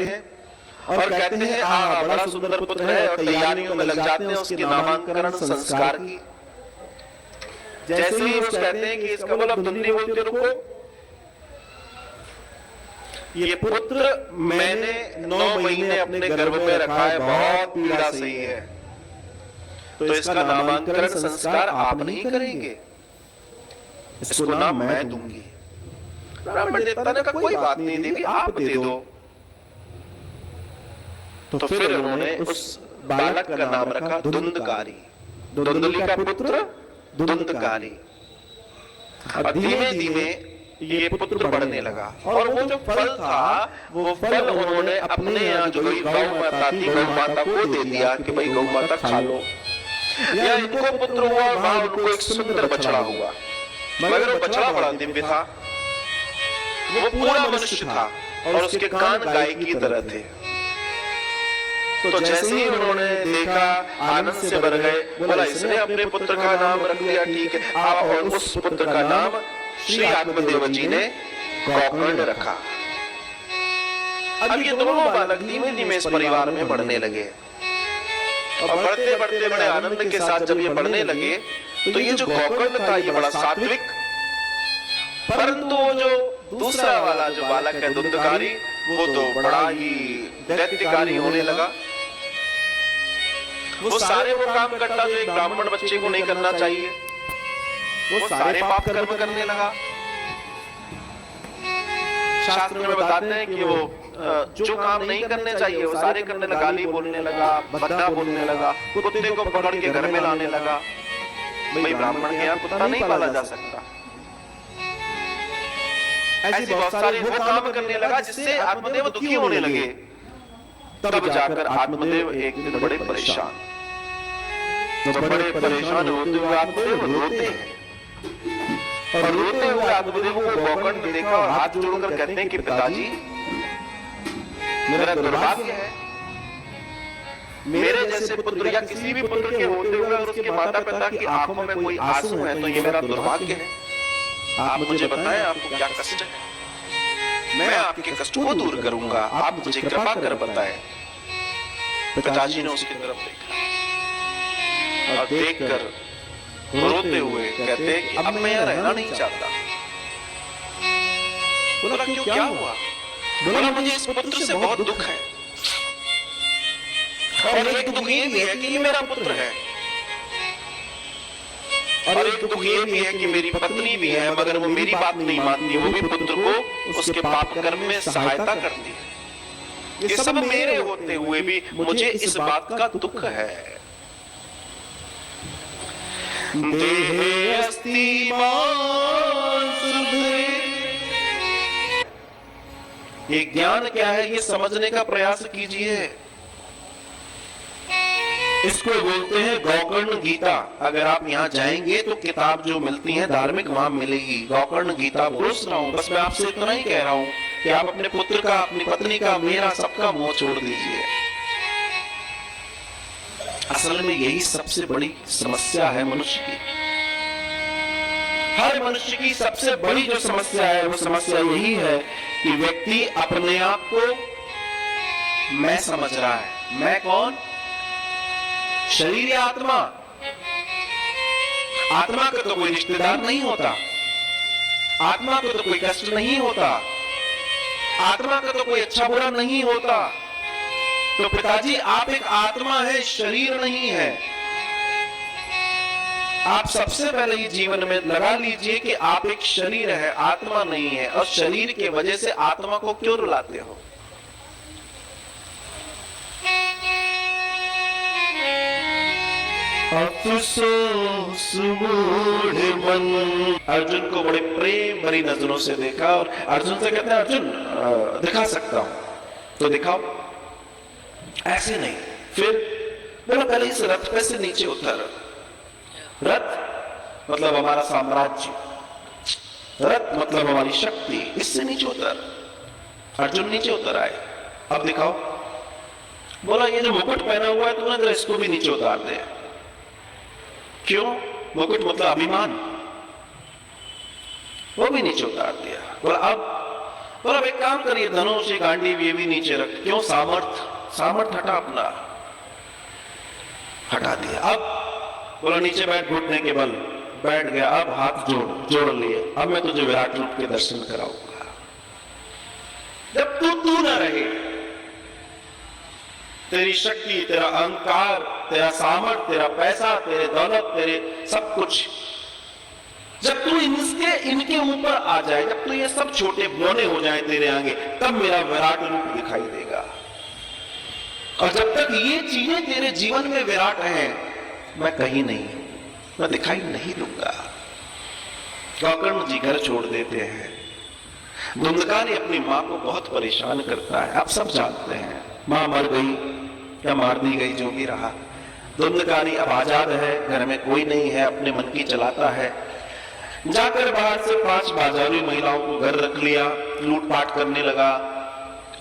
करते हैं और कहते हैं हाँ बड़ा सुंदर पुत्र है, और तैयारियों में लग जाते हैं उसके नामांकन संस्कार की। जैसे ही वो कहते हैं कि इसका बोला बंदी बोलते रुको, ये पुत्र मैंने 9 महीने अपने गर्भ में रखा है, बहुत पीड़ा सही है, तो इसका नामांकन संस्कार आप नहीं करेंगे, इसको नाम मैं दूंगी। ब्राह्मण देवता ने कहा कोई बात नहीं देवी, आप दे दो। तो फिर उन्होंने उस बालक का नाम रखा धुंधकारी, धुंधली का पुत्र धुंधकारी। धीमे धीमे ये पुत्र बढ़ने लगा, और वो जो फल था वो फल उन्होंने अपने यहाँ जो गौ माता थी, गौ माता को दे दिया कि भाई गौ माता खा लो। या इनको पुत्र हुआ, वहां उनको एक सुंदर बछड़ा हुआ, मगर वो बछड़ा बड़ा दिव्य था, वो पूरा मनुष्य था और उसके कान गाय की तरह थे। तो जैसे ही उन्होंने देखा आनंद से भर गए, बोला इसने अपने पुत्र का नाम रख दिया, ठीक है। और उस पुत्र का नाम श्री आत्मदेव जी ने गोकर्ण रखा। अब ये दोनों बालक धीमे धीमे इस परिवार में बढ़ने लगे, और बढ़ते बढ़ते बड़े आनंद के साथ जब ये बढ़ने लगे, तो ये जो गोकर्ण था ये बड़ा सात्विक, परंतु वो जो दूसरा वाला जो बालक है धुंधकारी, वो तो बड़ा ही दैत्यकारी होने लगा। वो सारे वो काम करता जो एक ब्राह्मण बच्चे को नहीं करना चाहिए, वो सारे पाप कर्म करने लगा। शास्त्र में बताते हैं कि वो जो काम नहीं करने चाहिए वो सारे करने लगा, गाली बोलने लगा, भद्दा बोलने लगा, कुत्ते को पकड़ के घर में लाने लगा। भाई ब्राह्मण के यहाँ कुत्ता नहीं पाला जा सकता। ऐसी बहुत सारे वो काम करने लगा जिससे आत्मदेव दुखी होने लगे। तब जाकर आत्मदेव एक दिन बड़े परेशान, तो बड़े परेशान होते हुए आत्मदेव रोते हैं, और रोते हुए आत्मदेव को गोकर्ण ने देखा और हाथ जोड़कर कहते हैं कि पिताजी मेरा दुर्भाग्य है, मेरे जैसे पुत्र या किसी भी पुत्र के होते हुए और उसके माता पिता की आंखों में कोई आंसू है, तो ये मेरा दुर्भाग्य है। आप मुझे बताएं आपको क्या कष्ट है, मैं आपके कष्ट को दूर करूंगा, आप मुझे कृपा कर बताएं। पिताजी ने उसकी तरफ देखा और देखकर रोते हुए कहते कि अब मैं यहाँ रहना नहीं चाहता। बोला क्यों, क्या हुआ? बोला मुझे इस पुत्र से बहुत दुख है, और एक दुख ये भी है कि ये मेरा पुत्र है, और एक दुख ये भी है कि मेरी पत्नी भी है, मगर वो मेरी बात नहीं मानती, वो भी पुत्र को उसके पाप कर्म में सहायता करती है। ये सब मेरे होते हुए भी मुझे इस बात का दुख है। देहे अस्ति मांस रुधिरे। ये ज्ञान क्या है ये समझने का प्रयास कीजिए। इसको बोलते हैं गोकर्ण गीता। अगर आप यहाँ जाएंगे तो किताब जो मिलती है धार्मिक वहां मिलेगी, गोकर्ण गीता बोल रहा हूँ। बस मैं आपसे इतना ही कह रहा हूँ कि आप अपने पुत्र का, अपनी पत्नी का, मेरा, सबका मोह छोड़ दीजिए। असल में यही सबसे बड़ी समस्या है मनुष्य की। हर मनुष्य की सबसे बड़ी जो समस्या है वो समस्या यही है कि व्यक्ति अपने आप को मैं समझ रहा है। मैं कौन? शरीर या आत्मा? आत्मा का तो कोई रिश्तेदार नहीं होता, आत्मा को तो कोई कष्ट नहीं होता, आत्मा का तो कोई अच्छा बुरा नहीं होता। तो पिताजी आप एक आत्मा है, शरीर नहीं है। आप सबसे पहले ये जीवन में लगा लीजिए कि आप एक शरीर है, आत्मा नहीं है, और शरीर के वजह से आत्मा को क्यों रुलाते हो? अर्जुन को बड़े प्रेम भरी नजरों से देखा और अर्जुन से कहते हैं अर्जुन दिखा सकता हूं तो दिखाओ। ऐसे नहीं। फिर बोला पहले इस रथ पे से नीचे उतर। रथ मतलब हमारा साम्राज्य, रथ मतलब हमारी शक्ति, इससे नीचे उतर। अर्जुन नीचे उतर आए। अब दिखाओ। बोला ये जो मुकुट पहना हुआ है तूने, इसको भी नीचे उतार दे। क्यों? मुकुट मतलब अभिमान, वो भी नीचे उतार दिया। बोला और अब एक काम करिए, धनुष ये गांडी ये भी नीचे रख। क्यों? सामर्थ हटा अपना, हटा दिया। अब बोला नीचे बैठ, घुटने के बल बैठ गया। अब हाथ जोड़ लिए। अब मैं तुझे विराट रूप के दर्शन कराऊंगा। जब तू न रहे, तेरी शक्ति, तेरा अहंकार, तेरा सामर्थ, तेरा पैसा, तेरे दौलत, तेरे सब कुछ, जब तू इनके ऊपर आ जाए, जब तू ये सब छोटे बौने हो जाए तेरे आगे, तब मेरा विराट रूप दिखाई देगा। और जब तक ये चीजें तेरे जीवन में विराट हैं, मैं कहीं नहीं, मैं दिखाई नहीं दूंगा। गोकर्ण जी घर छोड़ देते हैं। धुंधकारी अपनी मां को बहुत परेशान करता है। आप सब जानते हैं, मां मर गई या मार दी गई, जो भी रहा। धुंधकारी अब आजाद है, घर में कोई नहीं है, अपने मन की चलाता है। जाकर बाहर से 5 बाजारी महिलाओं को घर रख लिया, लूटपाट करने लगा।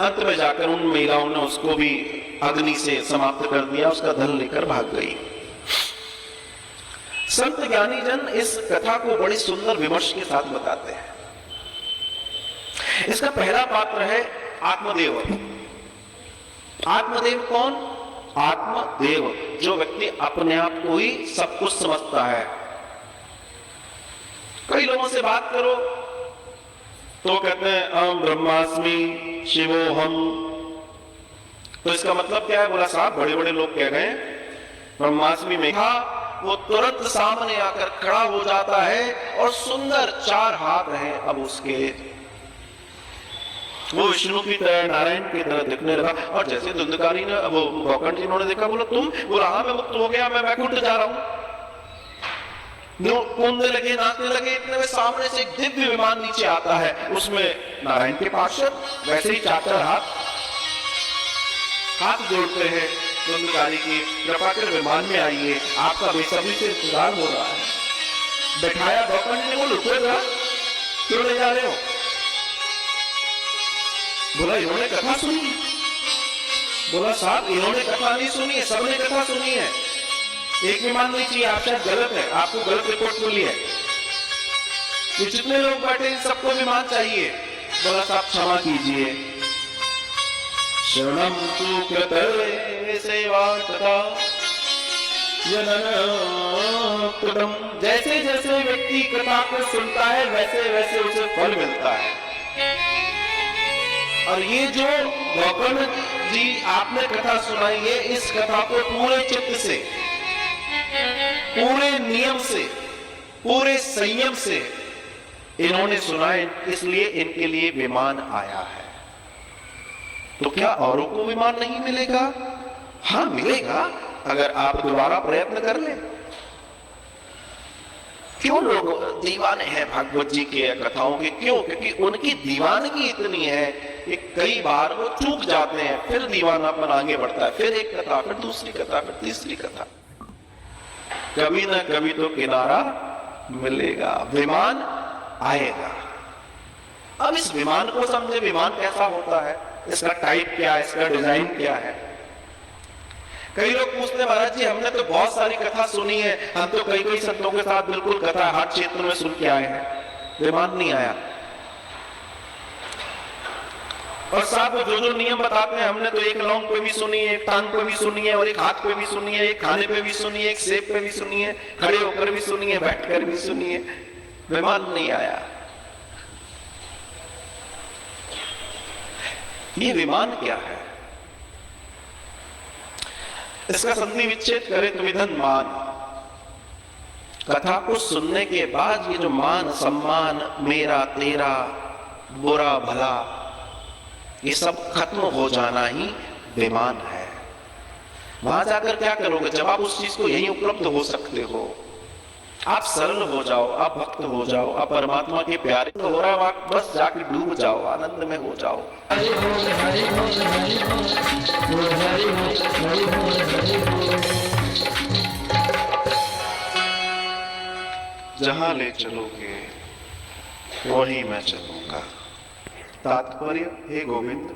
अंत में जाकर उन महिलाओं ने उसको भी अग्नि से समाप्त कर दिया, उसका धन लेकर भाग गई। संत ज्ञानी जन इस कथा को बड़ी सुंदर विमर्श के साथ बताते हैं। इसका पहला पात्र है आत्मदेव। आत्मदेव कौन? आत्मदेव, जो व्यक्ति अपने आप को ही सब कुछ समझता है। कई लोगों से बात करो तो कहते हैं अहम ब्रह्मास्मि शिवोहम। तो इसका मतलब क्या है? बोला साहब, बड़े बड़े लोग कह गए ब्रह्मास्मि में, वो तुरंत सामने आकर खड़ा हो जाता है और सुंदर 4 हाथ हैं अब उसके, वो विष्णु की तरह, नारायण की तरह दिखने लगा। और जैसे धुंधकारी ने, वो गोकर्ण जी ने देखा, बोला तुम? बोला हाँ, मैं मुक्त हो गया, मैं वैकुंठ जा रहा हूं। कूदने लगे, नाचने लगे। इतने में सामने से एक दिव्य विमान नीचे आता है, उसमें नारायण के पार्षद वैसे ही 4 हाथ जोड़ते हैं धुंधकारी की, कृपा कर विमान में आइए, आपका बेसब्री से इंतजार हो रहा है। बैठाया गोकर्ण ने, बोलो उतरेगा, क्यों ले जा रहे हो? बोला इन्होंने कथा सुनी। बोला साहब, इन्होंने कथा नहीं सुनी है, सबने कथा सुनी है। एक विमान नहीं चाहिए, आप शायद गलत है, आपको गलत रिपोर्ट मिली है। ये जितने लोग बैठे इन सबको विमान चाहिए। बोला साहब क्षमा कीजिए, शरणम तु कृते सेवा तथा जननम। जैसे जैसे व्यक्ति कथा को सुनता है, वैसे वैसे उसे फल मिलता है। और ये जो गोकर्ण जी आपने कथा सुनाई है, इस कथा को पूरे चित्त से, पूरे नियम से, पूरे संयम से इन्होंने सुना, इसलिए इनके लिए विमान आया है। तो क्या औरों को विमान नहीं मिलेगा? हाँ मिलेगा, अगर आप दोबारा प्रयत्न कर ले। क्यों लोग दीवाने हैं भागवत जी के कथाओं के? क्यों? क्योंकि उनकी दीवानगी इतनी है कि कई बार वो चूक जाते हैं, फिर दीवानापन आगे बढ़ता है, फिर एक कथा, फिर दूसरी कथा, फिर तीसरी कथा। कभी ना कभी तो किनारा मिलेगा, विमान आएगा। अब इस विमान को समझे, विमान कैसा होता है, इसका टाइप क्या है, इसका डिजाइन क्या है। कई लोग पूछते हैं महाराज जी, हमने तो बहुत सारी कथा सुनी है, हम तो कई कई संतों के साथ बिल्कुल कथा हर क्षेत्र में सुन के आए हैं, विमान नहीं आया। और साहब जो जो नियम बताते हैं, हमने तो एक लौंग पे भी सुनी है, एक टांग पे भी सुनी है, और एक हाथ पे भी सुनी है, एक खाने पे भी सुनी है, एक सेब पे भी सुनी है, खड़े होकर भी सुनी है, बैठकर भी सुनी है, विमान नहीं आया। ये विमान क्या है? इसका संधि विच्छेद करें तो विधन मान। कथा को सुनने के बाद ये जो मान सम्मान, मेरा तेरा, बुरा भला, ये सब खत्म हो जाना ही विमान है। वहां जाकर क्या करोगे? जब आप उस चीज को यही उपलब्ध हो सकते हो, आप सरल हो जाओ, आप भक्त हो जाओ, आप परमात्मा के प्यारे तो हो रहा हो, आप बस जाके डूब जाओ, आनंद में हो जाओ। जहां ले चलोगे वहीं मैं चलूंगा। तात्पर्य, हे गोविंद,